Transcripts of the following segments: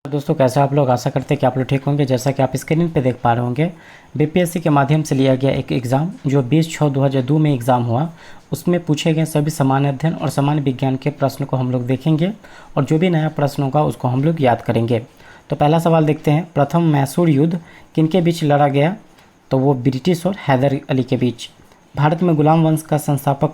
दोस्तों कैसे आप लोग। आशा करते हैं कि आप लोग ठीक होंगे। जैसा कि आप स्क्रीन पे देख पा रहे होंगे, बीपीएससी के माध्यम से लिया गया एक एग्ज़ाम जो 20/6/2002 में एग्ज़ाम हुआ, उसमें पूछे गए सभी सामान्य अध्ययन और सामान्य विज्ञान के प्रश्न को हम लोग देखेंगे और जो भी नया प्रश्न होगा उसको हम लोग याद करेंगे। तो पहला सवाल देखते हैं। प्रथम मैसूर युद्ध किनके बीच लड़ा गया? तो वो ब्रिटिश और हैदर अली के बीच। भारत में गुलाम वंश का संस्थापक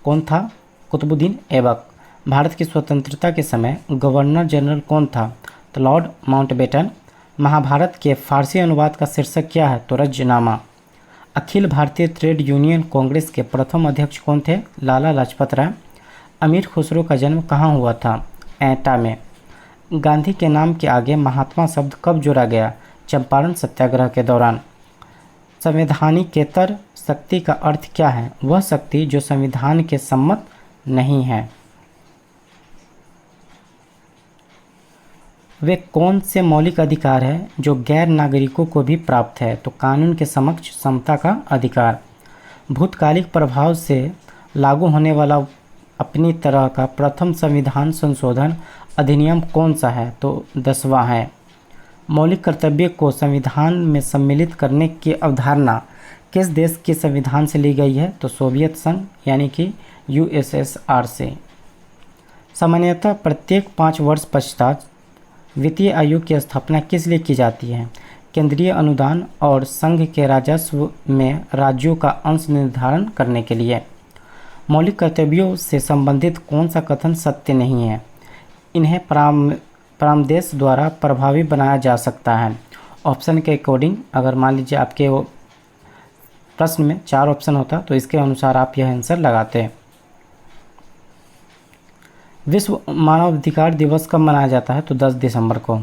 कौन था? कुतुबुद्दीन ऐबक। भारत की स्वतंत्रता के समय गवर्नर जनरल कौन था? तो लॉर्ड माउंटबेटन। महाभारत के फारसी अनुवाद का शीर्षक क्या है? तो रज्जनामा। अखिल भारतीय ट्रेड यूनियन कांग्रेस के प्रथम अध्यक्ष कौन थे? लाला लाजपत राय। अमीर खुसरो का जन्म कहाँ हुआ था? एटा में। गांधी के नाम के आगे महात्मा शब्द कब जोड़ा गया? चंपारण सत्याग्रह के दौरान। संवैधानिकेतर शक्ति का अर्थ क्या है? वह शक्ति जो संविधान के सम्मत नहीं है। वे कौन से मौलिक अधिकार है जो गैर नागरिकों को भी प्राप्त है? तो कानून के समक्ष समता का अधिकार। भूतकालिक प्रभाव से लागू होने वाला अपनी तरह का प्रथम संविधान संशोधन अधिनियम कौन सा है? तो 10वां है। मौलिक कर्तव्य को संविधान में सम्मिलित करने की अवधारणा किस देश के संविधान से ली गई है? तो सोवियत संघ यानी कि यूएसएसआर से। सामान्यतः प्रत्येक 5 वर्ष पश्चात वित्तीय आयोग की स्थापना किस लिए की जाती है? केंद्रीय अनुदान और संघ के राजस्व में राज्यों का अंश निर्धारण करने के लिए। मौलिक कर्तव्यों से संबंधित कौन सा कथन सत्य नहीं है? इन्हें परामर्श द्वारा प्रभावी बनाया जा सकता है। ऑप्शन के अकॉर्डिंग, अगर मान लीजिए आपके प्रश्न में 4 ऑप्शन होता तो इसके अनुसार आप यह आंसर लगाते। विश्व मानवाधिकार दिवस कब मनाया जाता है? तो 10 दिसंबर को।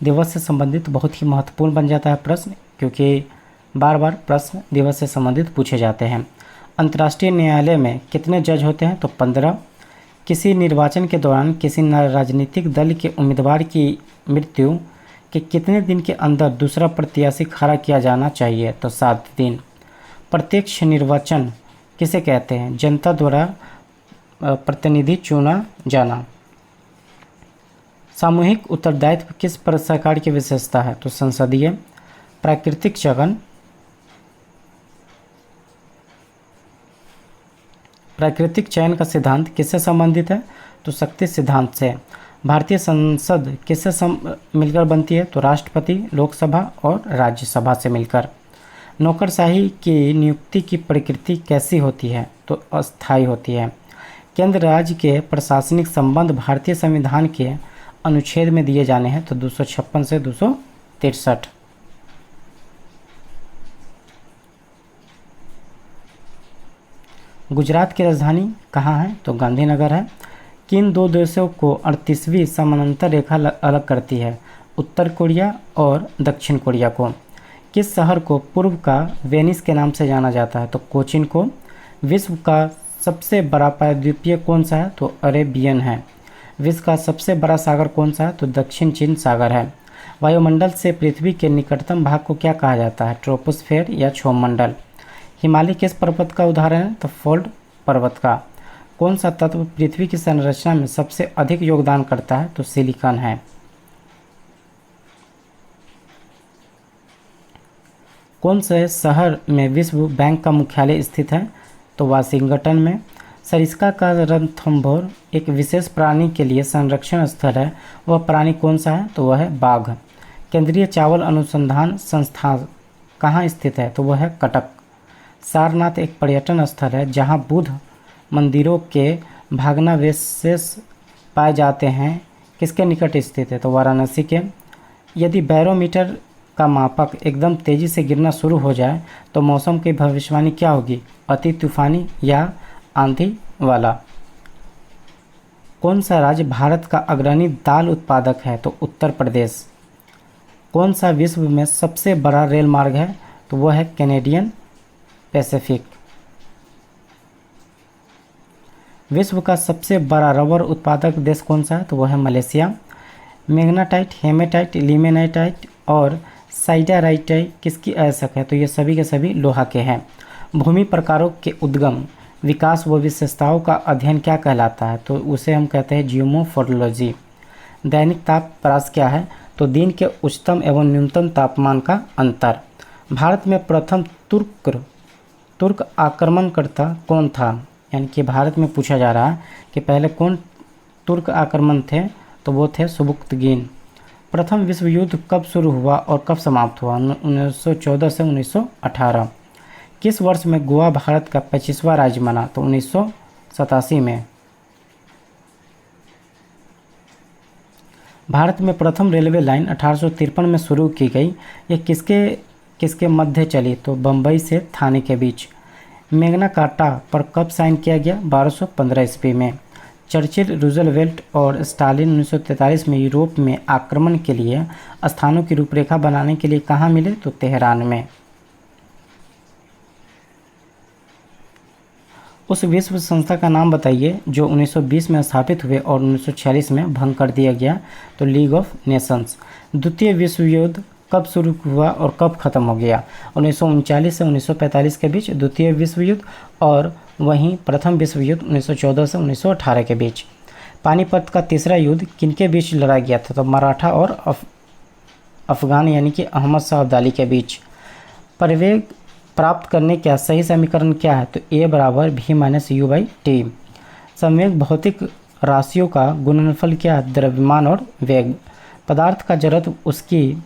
दिवस से संबंधित बहुत ही महत्वपूर्ण बन जाता है प्रश्न, क्योंकि बार बार प्रश्न दिवस से संबंधित पूछे जाते हैं। अंतर्राष्ट्रीय न्यायालय में कितने जज होते हैं? तो 15। किसी निर्वाचन के दौरान किसी राजनीतिक दल के उम्मीदवार की मृत्यु के कितने दिन के अंदर दूसरा प्रत्याशी खड़ा किया जाना चाहिए? तो 7 दिन। प्रत्यक्ष निर्वाचन किसे कहते हैं? जनता द्वारा प्रतिनिधि चुना जाना। सामूहिक उत्तरदायित्व किस सरकार की विशेषता है? तो संसदीय। प्राकृतिक चयन का सिद्धांत किससे संबंधित है? तो शक्ति सिद्धांत से। भारतीय संसद किससे मिलकर बनती है? तो राष्ट्रपति, लोकसभा और राज्यसभा से मिलकर। नौकरशाही की नियुक्ति की प्रकृति कैसी होती है? तो अस्थायी होती है। केंद्र राज्य के प्रशासनिक संबंध भारतीय संविधान के अनुच्छेद में दिए जाने हैं, तो 256 से 263। गुजरात की राजधानी कहाँ है? तो गांधीनगर है। किन 2 देशों को 38वीं समानांतर रेखा अलग करती है? उत्तर कोरिया और दक्षिण कोरिया को। किस शहर को पूर्व का वेनिस के नाम से जाना जाता है? तो कोचीन को। विश्व का सबसे बड़ा प्रायद्वीपीय कौन सा है? तो अरेबियन है। विश्व का सबसे बड़ा सागर कौन सा है? तो दक्षिण चीन सागर है। वायुमंडल से पृथ्वी के निकटतम भाग को क्या कहा जाता है? ट्रोपोस्फेयर या क्षोममंडल। हिमालय किस पर्वत का उदाहरण है? तो फोल्ड पर्वत का। कौन सा तत्व पृथ्वी की संरचना में सबसे अधिक योगदान करता है? तो सिलिकॉन है। कौन से शहर में विश्व बैंक का मुख्यालय स्थित है? तो वाशिंगटन में। सरिस्का का रणथंभौर एक विशेष प्राणी के लिए संरक्षण स्थल है, वह प्राणी कौन सा है? तो वह है बाघ। केंद्रीय चावल अनुसंधान संस्थान कहाँ स्थित है? तो वह है कटक। सारनाथ एक पर्यटन स्थल है जहाँ बुद्ध मंदिरों के भग्नावशेष पाए जाते हैं, किसके निकट स्थित है? तो वाराणसी के। यदि बैरोमीटर का मापक एकदम तेजी से गिरना शुरू हो जाए तो मौसम की भविष्यवाणी क्या होगी? अति तूफानी या आंधी वाला। कौन सा राज्य भारत का अग्रणी दाल उत्पादक है? तो उत्तर प्रदेश। कौन सा विश्व में सबसे बड़ा रेल मार्ग है? तो वह है कैनेडियन पैसिफिक। विश्व का सबसे बड़ा रबर उत्पादक देश कौन सा है? तो वह है मलेशिया। मैग्नेटाइट, हेमेटाइट, लिमेनाइटाइट और साइडाराइटाइट किसकी आवश्यक है? तो ये सभी के सभी लोहा के हैं। भूमि प्रकारों के उद्गम, विकास व विशेषताओं का अध्ययन क्या कहलाता है? तो उसे हम कहते हैं जियोमोर्फोलॉजी। दैनिक ताप प्रास क्या है? तो दिन के उच्चतम एवं न्यूनतम तापमान का अंतर। भारत में प्रथम तुर्क आक्रमणकर्ता कौन था? यानी कि भारत में पूछा जा रहा है कि पहले कौन तुर्क आक्रमण थे, तो वो थे सुबुक्तगीन। प्रथम विश्व युद्ध कब शुरू हुआ और कब समाप्त हुआ? 1914 से 1918। किस वर्ष में गोवा भारत का 25वां राज्य बना? तो 1987 में। भारत में प्रथम रेलवे लाइन 1853 में शुरू की गई। यह किसके मध्य चली? तो बम्बई से थाने के बीच। मैग्ना कार्टा पर कब साइन किया गया? 1215 ईस्वी में। चर्चिल, रूजवेल्ट और स्टालिन 1943 में यूरोप में आक्रमण के लिए स्थानों की रूपरेखा बनाने के लिए कहाँ मिले? तो तेहरान में। उस विश्व संस्था का नाम बताइए जो 1920 में स्थापित हुए और 1946 में भंग कर दिया गया? तो लीग ऑफ नेशंस। द्वितीय विश्व युद्ध कब शुरू हुआ और कब खत्म हो गया? 1939 से 1945 के बीच द्वितीय विश्व युद्ध, और वहीं प्रथम विश्व युद्ध 1914 से 1918 के बीच। पानीपत का तीसरा युद्ध किनके बीच लड़ा गया था? तो मराठा और अफगान यानी कि अहमद शाह अब्दाली के बीच। परिवेग प्राप्त करने का सही समीकरण क्या है? तो A बराबर V minus you by T. संवेग भौतिक राशियों का गुणनफल क्या है? द्रव्यमान और वेग। पदार्थ का जड़त्व उसकी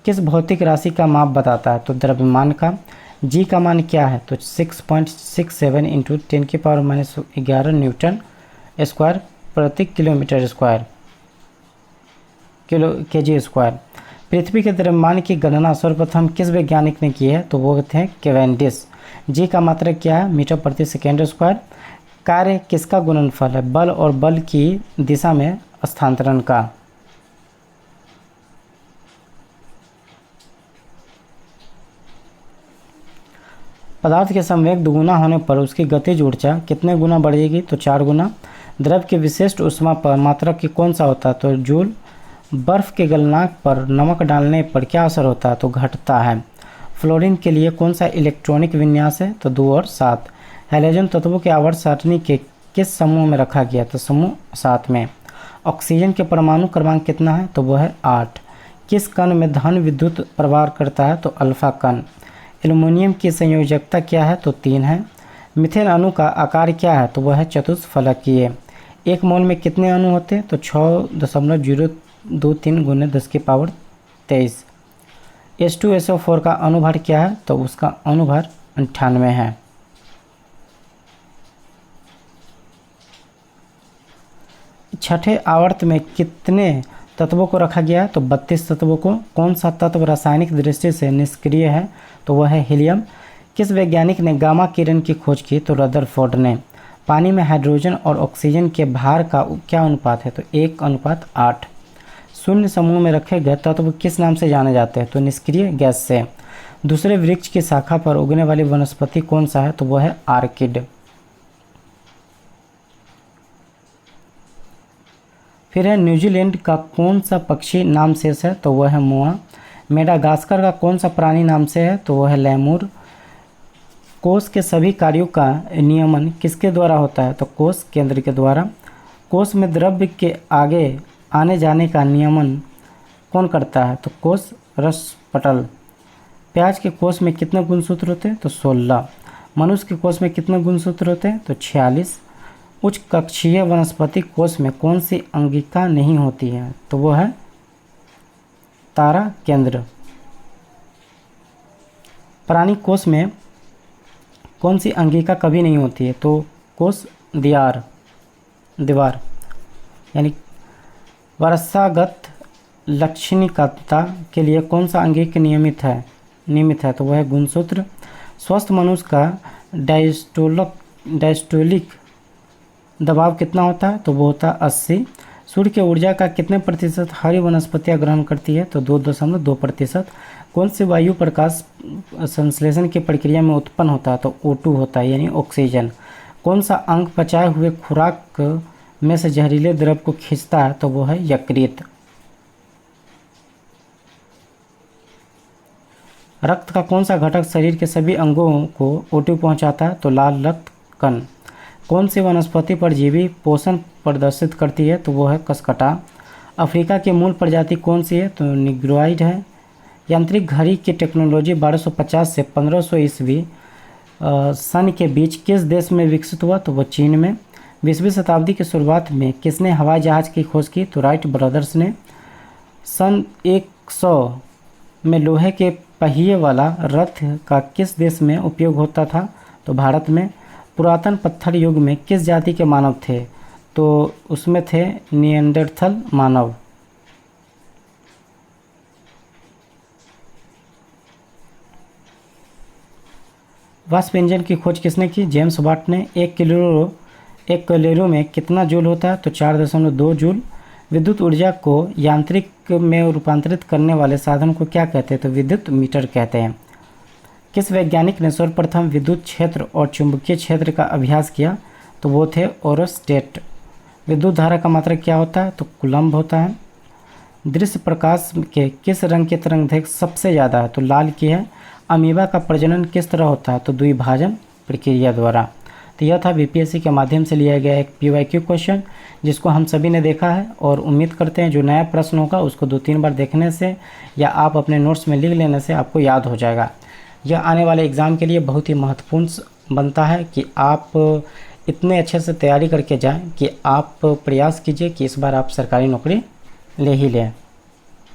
किस भौतिक राशि का माप बताता है? तो द्रव्यमान का। G का मान क्या है? तो 6.67 इंटू 10⁻⁻11 न्यूटन स्क्वायर प्रति किलोमीटर स्क्वायर kg स्क्वायर। पृथ्वी के द्रव्यमान की गणना सर्वप्रथम किस वैज्ञानिक ने की है? तो वो थे कैवेंडिश। G का मात्रक क्या है? मीटर प्रति सेकेंड स्क्वायर। कार्य किसका गुणनफल है? बल और बल की दिशा में स्थानांतरण का। पदार्थ के संवेग दुगुना होने पर उसकी गतिज ऊर्जा कितने गुना बढ़ेगी? तो 4 गुना। द्रव के विशिष्ट ऊष्मा पर मात्रक की कौन सा होता है? तो जूल। बर्फ के गलनांक पर नमक डालने पर क्या असर होता है? तो घटता है। फ्लोरीन के लिए कौन सा इलेक्ट्रॉनिक विन्यास है? तो 2 और 7। हैलोजन तत्वों के आवर्त सारणी के किस समूह में रखा गया? तो समूह 7 में। ऑक्सीजन के परमाणु क्रमांक कितना है? तो वह है 8। किस कण में धन विद्युत प्रवाह करता है? तो अल्फा कण। एल्युमिनियम की संयोजकता क्या है? तो 3 है। मीथेन अणु का आकार क्या है? तो वह है चतुष्फलकीय। 1 मोल में कितने अणु होते हैं? तो 6.023 × 10⁻23। H2SO4 का अणुभार क्या है? तो उसका अणुभार 98 है। छठे आवर्त में कितने तत्वों को रखा गया है? तो 32 तत्वों को। कौन सा तत्व रासायनिक दृष्टि से निष्क्रिय है? तो वह है हीलियम। किस वैज्ञानिक ने गामा किरण की खोज की? तो रदरफोर्ड ने। पानी में हाइड्रोजन और ऑक्सीजन के भार का क्या अनुपात है? तो 1:8। शून्य समूह में रखे गए तत्व किस नाम से जाने जाते हैं? तो निष्क्रिय गैस से। दूसरे वृक्ष की शाखा पर उगने वाली वनस्पति कौन सा है? तो वह है आर्किड। फिर है न्यूजीलैंड का कौन सा पक्षी नाम शेष है? तो वह है मोआ। मेडागास्कर का कौन सा प्राणी नाम से है? तो वह है लेमूर। कोष के सभी कार्यों का नियमन किसके द्वारा होता है? तो कोष केंद्र के द्वारा। कोष में द्रव्य के आगे आने जाने का नियमन कौन करता है? तो कोष रसपटल। प्याज के कोष में कितने गुणसूत्र होते हैं? तो 16। मनुष्य के कोष में कितने गुणसूत्र होते हैं? तो 46। उच्च कक्षीय वनस्पति कोष में कौन सी अंगिका नहीं होती है? तो वो है तारा केंद्र। प्राणी कोष में कौन सी अंगिका कभी नहीं होती है? तो कोष दीवार यानी वर्षागत लक्षणिकता के लिए कौन सा अंगिक नियमित है? तो वह है गुणसूत्र। स्वस्थ मनुष्य का डायस्टोलिक दबाव कितना होता है? तो वो होता है 80। सूर्य की ऊर्जा का कितने प्रतिशत हरी वनस्पतियाँ ग्रहण करती है? तो 2.2%। कौन सी वायु प्रकाश संश्लेषण की प्रक्रिया में उत्पन्न होता है? तो O2 होता है यानी ऑक्सीजन। कौन सा अंग पचाए हुए खुराक में से जहरीले द्रव को खींचता है? तो वो है यकृत। रक्त का कौन सा घटक शरीर के सभी अंगों को O2 पहुंचाता है? तो लाल रक्त कण। कौन सी वनस्पति परजीवी पोषण प्रदर्शित करती है? तो वो है कसकटा। अफ्रीका की मूल प्रजाति कौन सी है? तो निग्रोइड है। यांत्रिक घड़ी की टेक्नोलॉजी 1250 से 1500 ईस्वी सन के बीच किस देश में विकसित हुआ? तो वो चीन में। 20वीं शताब्दी की शुरुआत में किसने हवाई जहाज़ की खोज की? तो राइट ब्रदर्स ने। सन 100 में लोहे के पहिए वाला रथ का किस देश में उपयोग होता था? तो भारत में। पुरातन पत्थर युग में किस जाति के मानव थे? तो उसमें थे निएंडरथल मानव। वाष्प इंजन की खोज किसने की? जेम्स वाट ने। एक कैलोरी में कितना जूल होता है? तो 4.2 जूल। विद्युत ऊर्जा को यांत्रिक में रूपांतरित करने वाले साधन को क्या कहते हैं? तो विद्युत मीटर कहते हैं। किस वैज्ञानिक ने सर्वप्रथम विद्युत क्षेत्र और चुंबकीय क्षेत्र का अभ्यास किया? तो वो थे ओरोस्टेट। विद्युत धारा का मात्रक क्या होता है? तो कूलम्ब होता है। दृश्य प्रकाश के किस रंग की तरंगदैर्घ्य सबसे ज़्यादा है? तो लाल की है। अमीबा का प्रजनन किस तरह होता है? तो द्विभाजन प्रक्रिया द्वारा। तो यह था बीपीएससी के माध्यम से लिया गया एक पीवाईक्यू क्वेश्चन, जिसको हम सभी ने देखा है और उम्मीद करते हैं जो नया प्रश्न होगा उसको 2-3 बार देखने से या आप अपने नोट्स में लिख लेने से आपको याद हो जाएगा। यह आने वाले एग्ज़ाम के लिए बहुत ही महत्वपूर्ण बनता है कि आप इतने अच्छे से तैयारी करके जाएं कि आप प्रयास कीजिए कि इस बार आप सरकारी नौकरी ले ही लें।